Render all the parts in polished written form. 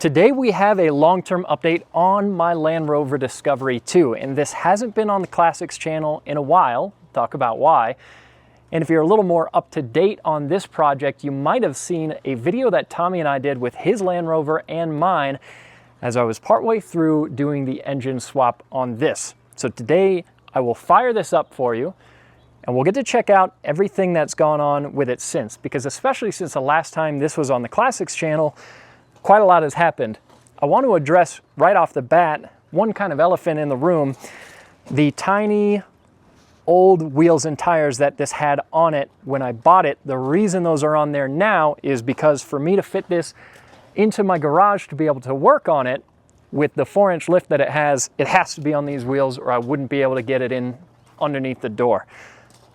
Today we have a long-term update on my Land Rover Discovery 2, and this hasn't been on the Classics channel in a while. Talk about why. And if you're a little more up to date on this project, you might have seen a video that Tommy and I did with his Land Rover and mine as I was partway through doing the engine swap on this. So today I will fire this up for you and we'll get to check out everything that's gone on with it since, because especially since the last time this was on the Classics channel, quite a lot has happened. I want to address right off the bat one kind of elephant in the room, the tiny old wheels and tires that this had on it when I bought it. The reason those are on there now is because for me to fit this into my garage to be able to work on it with the 4-inch lift that it has to be on these wheels or I wouldn't be able to get it in underneath the door.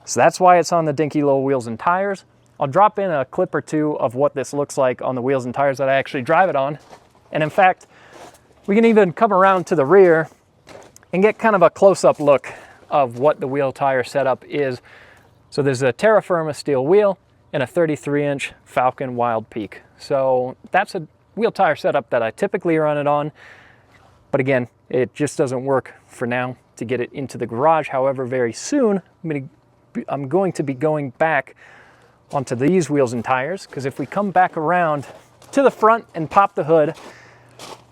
So that's why it's on the dinky little wheels and tires. I'll drop in a clip or two of what this looks like on the wheels and tires that I actually drive it on. And in fact, we can even come around to the rear and get kind of a close-up look of what the wheel tire setup is. So there's a Terra Firma steel wheel and a 33-inch Falcon Wild Peak. So that's a wheel tire setup that I typically run it on. But again, it just doesn't work for now to get it into the garage. However, very soon, I'm going to be going back onto these wheels and tires, because if we come back around to the front and pop the hood,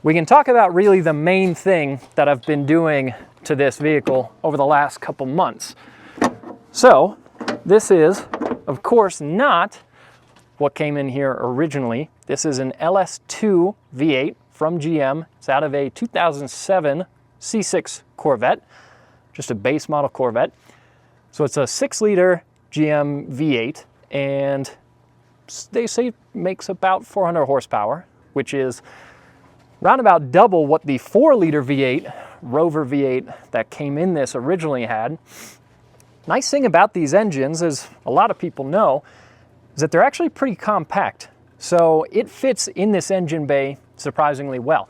we can talk about really the main thing that I've been doing to this vehicle over the last couple months. So this is, of course, not what came in here originally. This is an LS2 V8 from GM. It's out of a 2007 C6 Corvette, just a base model Corvette. So it's a 6-liter GM V8. And they say it makes about 400 horsepower, which is round about double what the 4-liter V8, Rover V8 that came in this originally had. Nice thing about these engines, as a lot of people know, is that they're actually pretty compact. So it fits in this engine bay surprisingly well.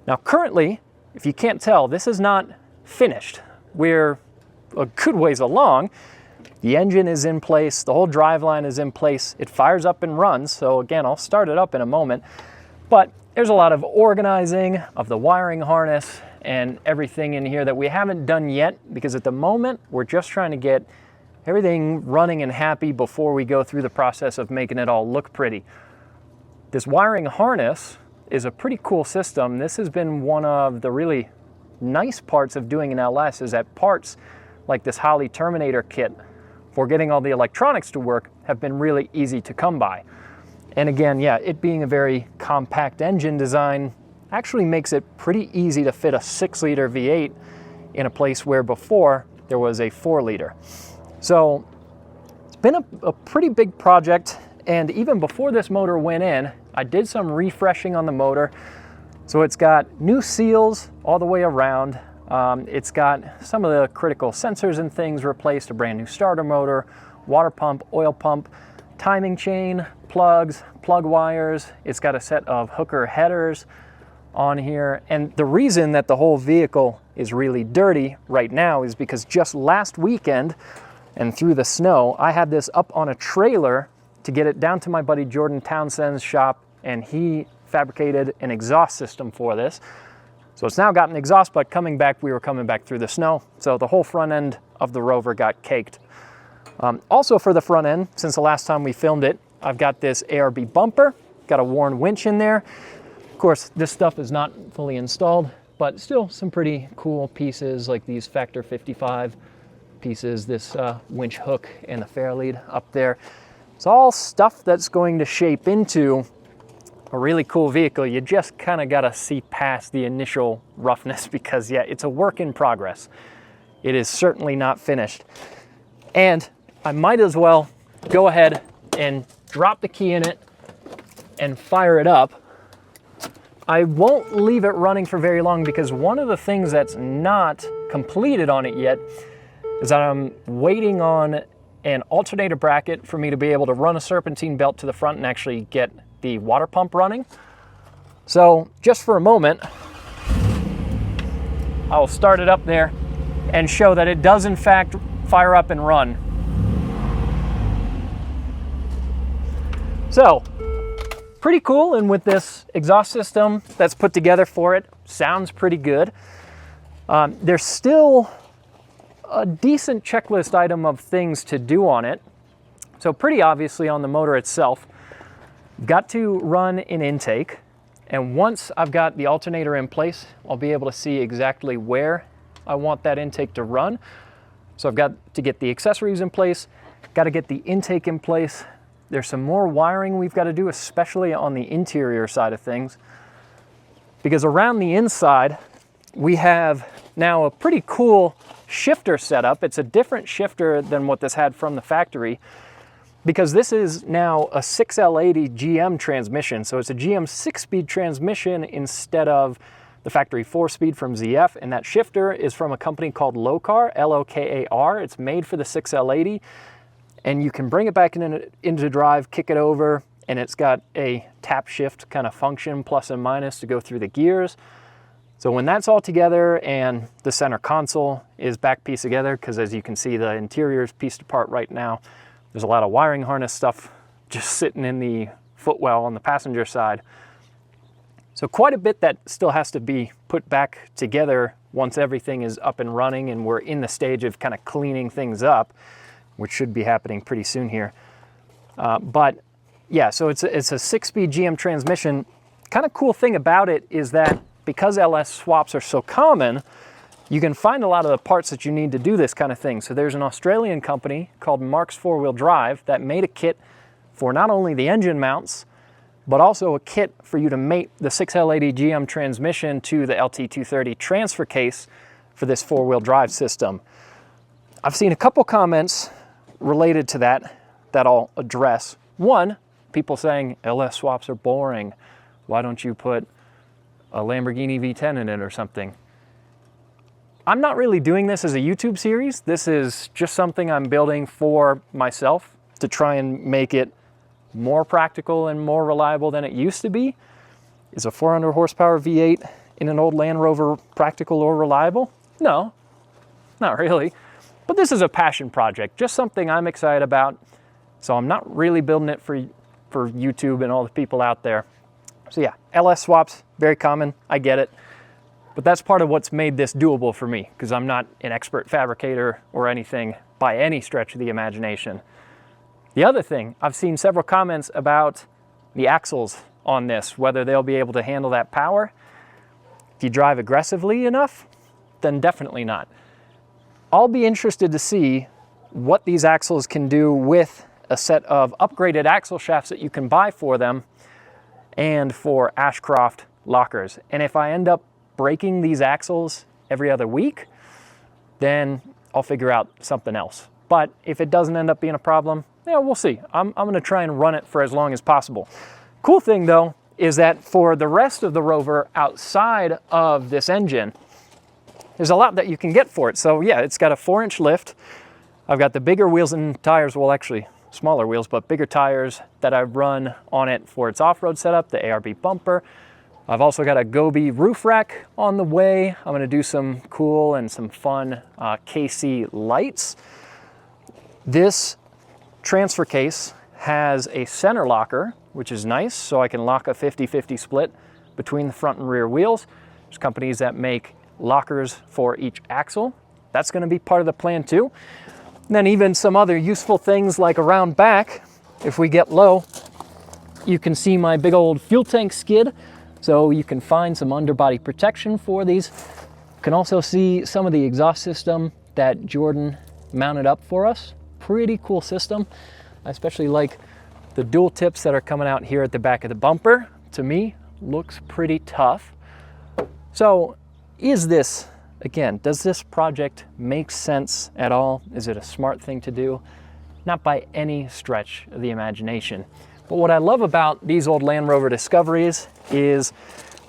Now currently, if you can't tell, this is not finished. We're a good ways along. The engine is in place, the whole driveline is in place, it fires up and runs, so again, I'll start it up in a moment, but there's a lot of organizing of the wiring harness and everything in here that we haven't done yet, because at the moment, we're just trying to get everything running and happy before we go through the process of making it all look pretty. This wiring harness is a pretty cool system. This has been one of the really nice parts of doing an LS, is that parts like this Holley Terminator kit for getting all the electronics to work have been really easy to come by. And again, yeah, it being a very compact engine design actually makes it pretty easy to fit a 6-liter V8 in a place where before there was a 4-liter. So it's been a pretty big project, and even before this motor went in, I did some refreshing on the motor. So it's got new seals all the way around. It's got some of the critical sensors and things replaced, a brand new starter motor, water pump, oil pump, timing chain, plugs, plug wires. It's got a set of hooker headers on here. And the reason that the whole vehicle is really dirty right now is because just last weekend and through the snow, I had this up on a trailer to get it down to my buddy Jordan Townsend's shop, and he fabricated an exhaust system for this. So it's now got an exhaust, but we were coming back through the snow. So the whole front end of the Rover got caked. Also for the front end, since the last time we filmed it, I've got this ARB bumper, got a worn winch in there. Of course, this stuff is not fully installed, but still some pretty cool pieces like these Factor 55 pieces, this winch hook and the fairlead up there. It's all stuff that's going to shape into a really cool vehicle. You just kind of got to see past the initial roughness because, yeah, it's a work in progress. It is certainly not finished. And I might as well go ahead and drop the key in it and fire it up. I won't leave it running for very long because one of the things that's not completed on it yet is that I'm waiting on an alternator bracket for me to be able to run a serpentine belt to the front and actually get the water pump running. So just for a moment, I'll start it up there and show that it does in fact fire up and run. So pretty cool, and with this exhaust system that's put together for it, sounds pretty good. There's still a decent checklist item of things to do on it. So pretty obviously on the motor itself, got to run an intake. And once I've got the alternator in place, I'll be able to see exactly where I want that intake to run. So I've got to get the accessories in place, got to get the intake in place. There's some more wiring we've got to do, especially on the interior side of things, because around the inside, we have now a pretty cool shifter setup. It's a different shifter than what this had from the factory, because this is now a 6L80 GM transmission. So it's a GM 6-speed transmission instead of the factory 4-speed from ZF, and that shifter is from a company called Lokar, L-O-K-A-R. It's made for the 6L80, and you can bring it back into drive, kick it over, and it's got a tap shift kind of function, plus and minus, to go through the gears. So when that's all together and the center console is back pieced together, because as you can see, the interior is pieced apart right now, there's a lot of wiring harness stuff just sitting in the footwell on the passenger side. So quite a bit that still has to be put back together once everything is up and running and we're in the stage of kind of cleaning things up, which should be happening pretty soon here. But yeah, so it's a 6-speed GM transmission. Kind of cool thing about it is that because LS swaps are so common, you can find a lot of the parts that you need to do this kind of thing. So there's an Australian company called Marks 4-Wheel Drive that made a kit for not only the engine mounts, but also a kit for you to mate the 6L80 GM transmission to the LT230 transfer case for this 4-wheel drive system. I've seen a couple comments related to that I'll address. One, people saying LS swaps are boring. Why don't you put a Lamborghini V10 in it or something? I'm not really doing this as a YouTube series. This is just something I'm building for myself to try and make it more practical and more reliable than it used to be. Is a 400 horsepower V8 in an old Land Rover practical or reliable? No, not really. But this is a passion project, just something I'm excited about. So I'm not really building it for YouTube and all the people out there. So yeah, LS swaps, very common, I get it. But that's part of what's made this doable for me, because I'm not an expert fabricator or anything by any stretch of the imagination. The other thing, I've seen several comments about the axles on this, whether they'll be able to handle that power. If you drive aggressively enough, then definitely not. I'll be interested to see what these axles can do with a set of upgraded axle shafts that you can buy for them and for Ashcroft lockers. And if I end up breaking these axles every other week, then I'll figure out something else. But if it doesn't end up being a problem, yeah, we'll see. I'm going to try and run it for as long as possible. Cool thing though is that for the rest of the Rover outside of this engine, there's a lot that you can get for it. So yeah, it's got a 4-inch lift. I've got the bigger wheels and tires, well actually smaller wheels, but bigger tires that I've run on it for its off-road setup, the ARB bumper. I've also got a Gobi roof rack on the way. I'm going to do some cool and some fun KC lights. This transfer case has a center locker, which is nice, so I can lock a 50-50 split between the front and rear wheels. There's companies that make lockers for each axle. That's going to be part of the plan too. And then even some other useful things like around back, if we get low, you can see my big old fuel tank skid, so you can find some underbody protection for these. You can also see some of the exhaust system that Jordan mounted up for us. Pretty cool system. I especially like the dual tips that are coming out here at the back of the bumper. To me, looks pretty tough. So is this, again, does this project make sense at all? Is it a smart thing to do? Not by any stretch of the imagination. But what I love about these old Land Rover Discoveries is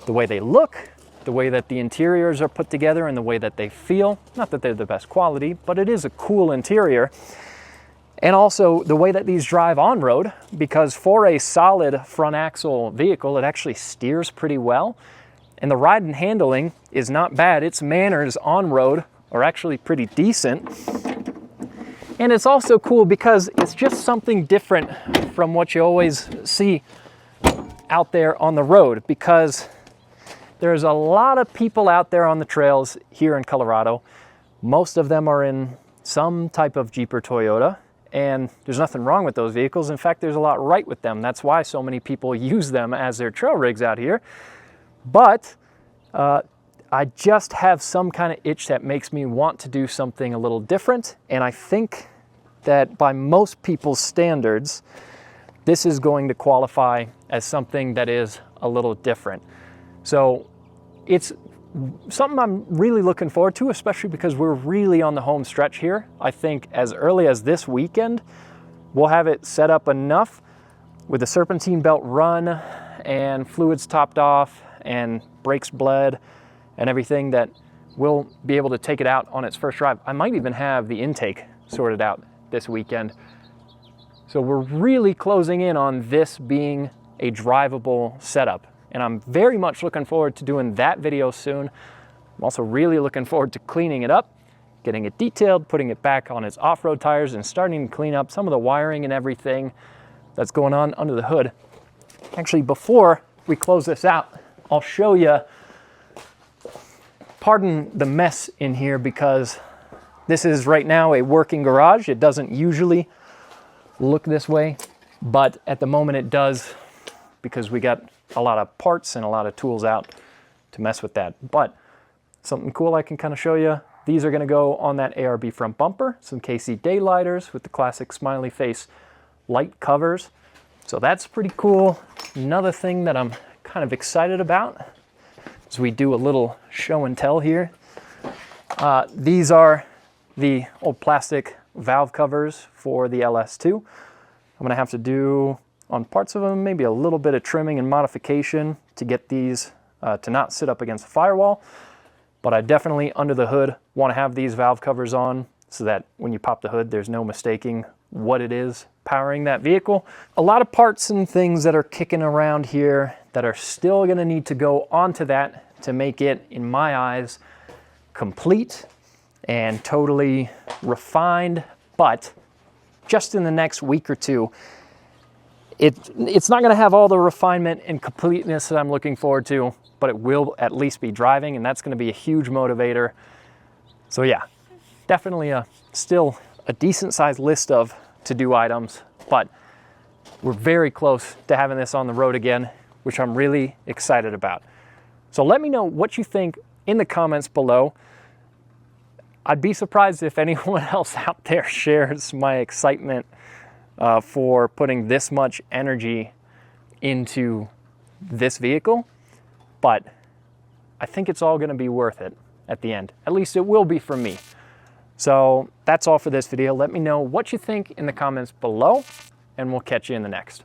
the way they look, the way that the interiors are put together, and the way that they feel. Not that they're the best quality, but it is a cool interior. And also the way that these drive on-road, because for a solid front axle vehicle, it actually steers pretty well. And the ride and handling is not bad. Its manners on-road are actually pretty decent. And it's also cool because it's just something different from what you always see out there on the road, because there's a lot of people out there on the trails here in Colorado. Most of them are in some type of Jeep or Toyota, and there's nothing wrong with those vehicles. In fact, there's a lot right with them. That's why so many people use them as their trail rigs out here. But I just have some kind of itch that makes me want to do something a little different. And I think that by most people's standards, this is going to qualify as something that is a little different. So it's something I'm really looking forward to, especially because we're really on the home stretch here. I think as early as this weekend, we'll have it set up enough with the serpentine belt run and fluids topped off and brakes bled and everything that we'll be able to take it out on its first drive. I might even have the intake sorted out this weekend. So we're really closing in on this being a drivable setup. And I'm very much looking forward to doing that video soon. I'm also really looking forward to cleaning it up, getting it detailed, putting it back on its off-road tires, and starting to clean up some of the wiring and everything that's going on under the hood. Actually, before we close this out, I'll show you, pardon the mess in here, because this is right now a working garage. It doesn't usually look this way, but at the moment it does, because we got a lot of parts and a lot of tools out to mess with that. But something cool I can kind of show you. These are going to go on that ARB front bumper, some KC daylighters with the classic smiley face light covers. So that's pretty cool. Another thing that I'm kind of excited about is we do a little show and tell here. These are the old plastic valve covers for the LS2. I'm going to have to do on parts of them maybe a little bit of trimming and modification to get these to not sit up against the firewall. But I definitely, under the hood, want to have these valve covers on so that when you pop the hood, there's no mistaking what it is powering that vehicle. A lot of parts and things that are kicking around here that are still going to need to go onto that to make it, in my eyes, complete and totally refined. But just in the next week or two, it's not going to have all the refinement and completeness that I'm looking forward to, but it will at least be driving, and that's going to be a huge motivator. So yeah, definitely still a decent sized list of to-do items, but we're very close to having this on the road again, which I'm really excited about. So let me know what you think in the comments below. I'd be surprised if anyone else out there shares my excitement for putting this much energy into this vehicle, but I think it's all going to be worth it at the end. At least it will be for me. So that's all for this video. Let me know what you think in the comments below, and we'll catch you in the next.